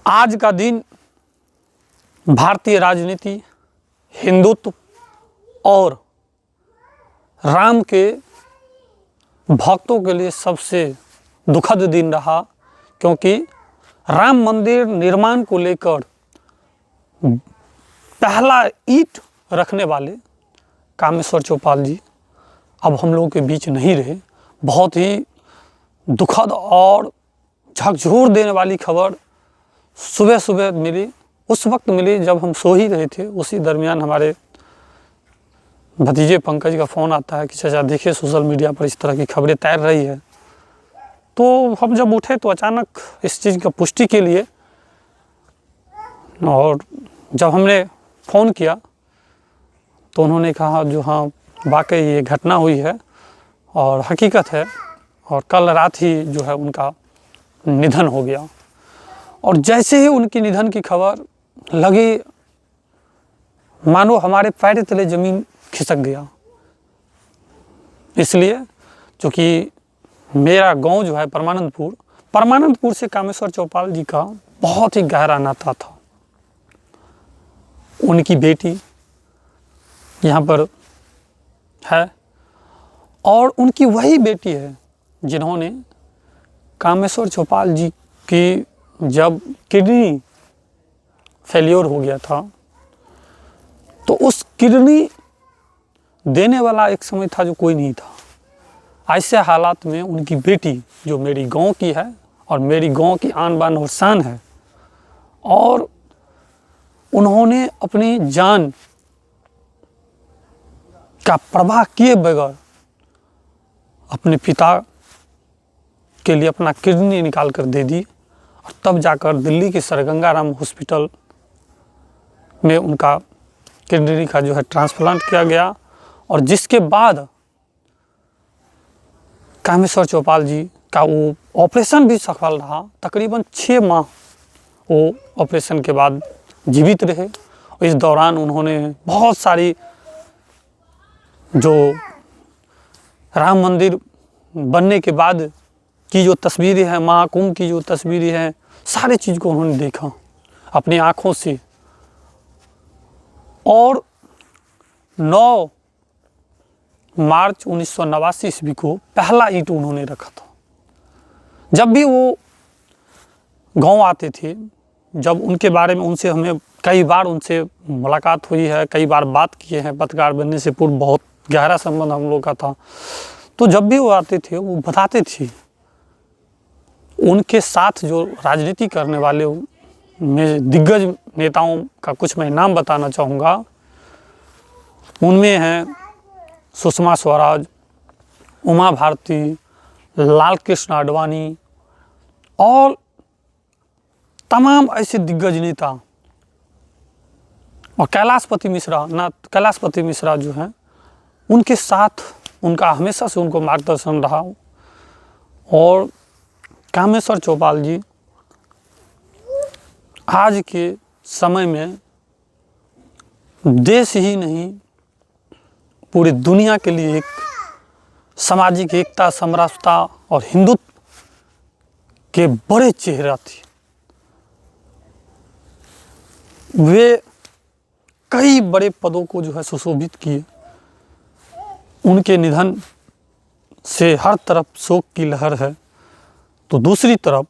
आज का दिन भारतीय राजनीति, हिंदुत्व और राम के भक्तों के लिए सबसे दुखद दिन रहा, क्योंकि राम मंदिर निर्माण को लेकर पहला ईंट रखने वाले कामेश्वर चौपाल जी अब हम लोगों के बीच नहीं रहे। बहुत ही दुखद और झकझोर देने वाली खबर सुबह सुबह मिली, उस वक्त मिली जब हम सो ही रहे थे। उसी दरमियान हमारे भतीजे पंकज का फ़ोन आता है कि चाचा देखिए सोशल मीडिया पर इस तरह की खबरें तैर रही है। तो हम जब उठे तो अचानक इस चीज़ की पुष्टि के लिए, और जब हमने फ़ोन किया तो उन्होंने कहा जो हाँ वाकई ये घटना हुई है और हकीकत है, और कल रात ही जो है उनका निधन हो गया। और जैसे ही उनकी निधन की खबर लगी, मानो हमारे पैर तले ज़मीन खिसक गया। इसलिए क्योंकि मेरा गांव जो है परमानंदपुर से कामेश्वर चौपाल जी का बहुत ही गहरा नाता था। उनकी बेटी यहाँ पर है और उनकी वही बेटी है जिन्होंने कामेश्वर चौपाल जी की जब किडनी फेलियर हो गया था तो उस किडनी देने वाला एक समय था जो कोई नहीं था। ऐसे हालात में उनकी बेटी जो मेरी गांव की है और मेरी गांव की आन बान और शान है, और उन्होंने अपनी जान का परवाह किए बगैर अपने पिता के लिए अपना किडनी निकाल कर दे दी, और तब जाकर दिल्ली के सर गंगा राम हॉस्पिटल में उनका किडनी का जो है ट्रांसप्लांट किया गया। और जिसके बाद कामेश्वर चौपाल जी का वो ऑपरेशन भी सफल रहा। तकरीबन 6 माह वो ऑपरेशन के बाद जीवित रहे। इस दौरान उन्होंने बहुत सारी जो राम मंदिर बनने के बाद की जो तस्वीरें हैं, महाकुंभ की जो तस्वीरें हैं, सारी चीज़ को उन्होंने देखा अपनी आँखों से। और 9 मार्च 1989 ईस्वी को पहला ईंट उन्होंने रखा था। जब भी वो गांव आते थे, जब उनके बारे में उनसे हमें कई बार उनसे मुलाकात हुई है, कई बार बात किए हैं। पत्रकार बनने से पूर्व बहुत गहरा संबंध हम लोग का था। तो जब भी वो आते थे वो बताते थे, उनके साथ जो राजनीति करने वाले में दिग्गज नेताओं का कुछ मैं नाम बताना चाहूँगा। उनमें हैं सुषमा स्वराज, उमा भारती, लाल कृष्ण आडवाणी और तमाम ऐसे दिग्गज नेता, और कैलाशपति मिश्रा जो हैं, उनके साथ उनका हमेशा से उनको मार्गदर्शन रहा। और कामेश्वर चौपाल जी आज के समय में देश ही नहीं पूरी दुनिया के लिए एक सामाजिक एकता, समरसता और हिंदुत्व के बड़े चेहरा थे। वे कई बड़े पदों को जो है सुशोभित किए। उनके निधन से हर तरफ शोक की लहर है। तो दूसरी तरफ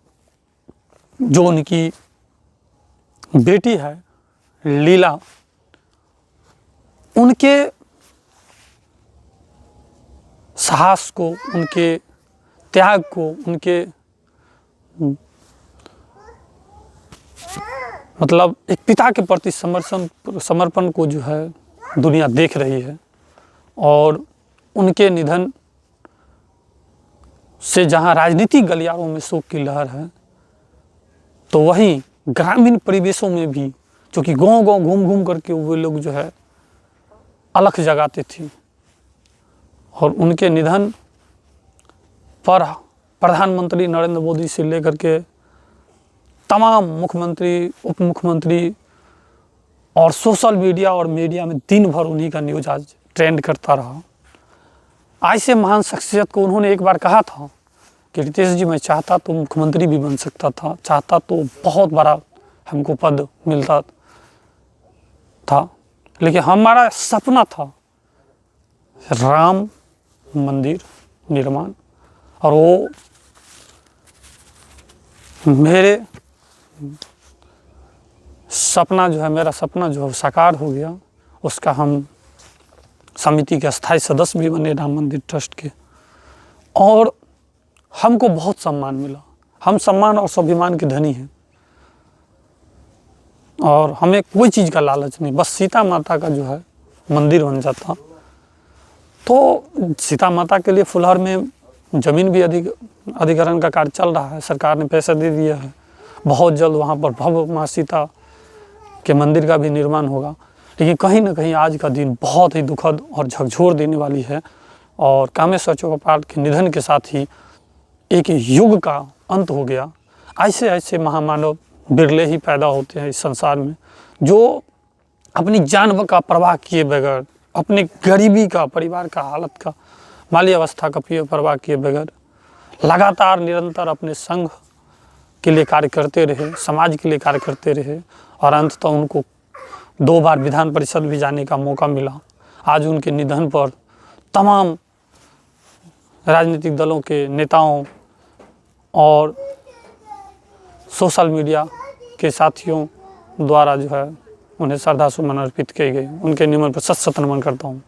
जो उनकी बेटी है लीला, उनके साहस को, उनके त्याग को, उनके मतलब एक पिता के प्रति समर्पण को जो है दुनिया देख रही है। और उनके निधन से जहां राजनीतिक गलियारों में शोक की लहर है, तो वहीं ग्रामीण परिवेशों में भी, क्योंकि गांव-गांव घूम करके वो लोग जो है अलख जगाते थे। और उनके निधन पर प्रधानमंत्री नरेंद्र मोदी से लेकर के तमाम मुख्यमंत्री, उप मुख्यमंत्री और सोशल मीडिया और मीडिया में दिन भर उन्हीं का न्यूज़ आज ट्रेंड करता रहा। ऐसे महान शख्सियत को उन्होंने एक बार कहा था कि रितेश जी, मैं चाहता तो मुख्यमंत्री भी बन सकता था, चाहता तो बहुत बड़ा हमको पद मिलता था, लेकिन हमारा सपना था राम मंदिर निर्माण, और वो मेरे सपना जो है, मेरा सपना जो है साकार हो गया। उसका हम समिति के अस्थायी सदस्य भी बने राम मंदिर ट्रस्ट के, और हमको बहुत सम्मान मिला। हम सम्मान और स्वाभिमान के धनी हैं, और हमें कोई चीज़ का लालच नहीं, बस सीता माता का जो है मंदिर बन जाता। तो सीता माता के लिए फुलहर में ज़मीन भी अधिग्रहण का कार्य चल रहा है, सरकार ने पैसा दे दिया है। बहुत जल्द वहाँ पर भव्य माँ सीता के मंदिर का भी निर्माण होगा। लेकिन कहीं ना कहीं आज का दिन बहुत ही दुखद और झकझोर देने वाली है, और कामेश्वर चौपाल के निधन के साथ ही एक युग का अंत हो गया। ऐसे ऐसे महामानव बिरले ही पैदा होते हैं इस संसार में, जो अपनी जान का परवाह किए बगैर, अपनी गरीबी का, परिवार का हालत का, माली अवस्था का परवाह किए बगैर लगातार निरंतर अपने संघ के लिए कार्य करते रहे, समाज के लिए कार्य करते रहे, और अंततः उनको 2 बार विधान परिषद भी जाने का मौका मिला। आज उनके निधन पर तमाम राजनीतिक दलों के नेताओं और सोशल मीडिया के साथियों द्वारा जो है उन्हें श्रद्धासुमन अर्पित किए गए। उनके निधन पर सत नमन करता हूँ।